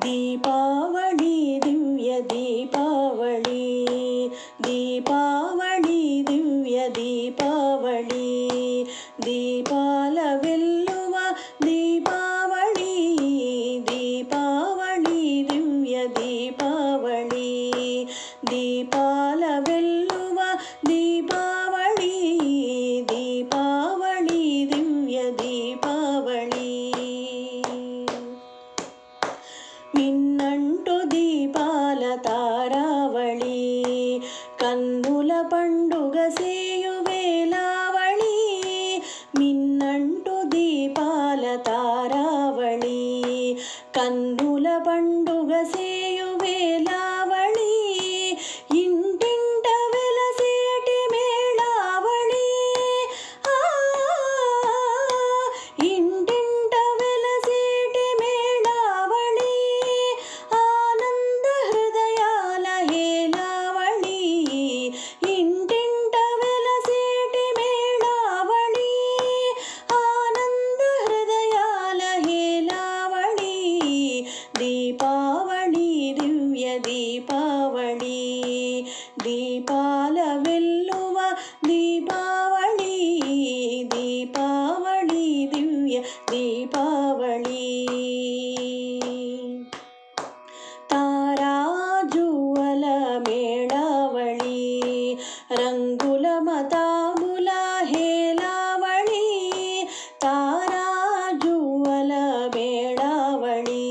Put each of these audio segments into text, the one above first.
Deepawali Divya Deepawali Deepawali Divya Deepawali Deepal वेल्लुव Deepawali Deepawali Divya Deepawali Deepal वेल्लुव Deepawali Deepawali Divya Deepawali मिन्नंटु Deepal तारावळी कन्नुल पंडुग see you वेलावळी मिन्नंटु Deepal तारावळी कन्नुल पंडुग see you वेलावळी इंटिंट वेलसेटि मेळावळी इंटिंट वेलसेटि मेळावळी आनंद हृदयाल हेलावळी इंटिंट वेलसेटि मेळावळी आनंद हृदयाल हेलावळी दीपावली दिव्य दीपावली दीपाल वेल्लुव दीपावली दीपावली दिव्य दीपावली ताराजुवल मेळावळी రంగుల మతాముల హేలావళి తారాజువల మేళావళి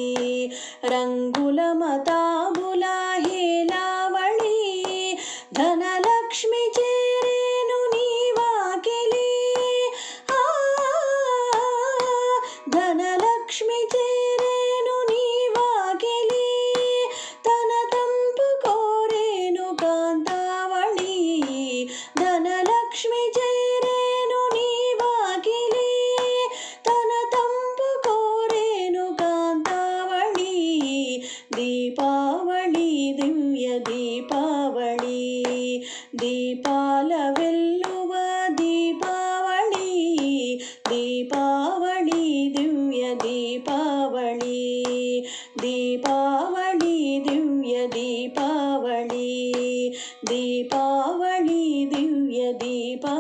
రంగుల మతాముల హేలావళి ధనలక్ష్మి చేరేను నీ వాకిలి ధనలక్ష్మి చేరేను నీ వాకిలి తన తంపు కోరేను కాంతావళి ధనలక్ష్మి చేరేను నీ వాకిలి తన తంపు కోరేను కాంతావళి దీపావళి దివ్య దీపావళి దీపాల వెల్లువ దీపావళి దీపావళి దివ్య దీపావళి దీపావళి దివ్య దీపావళి దీపావళి దివ్య దీపావళి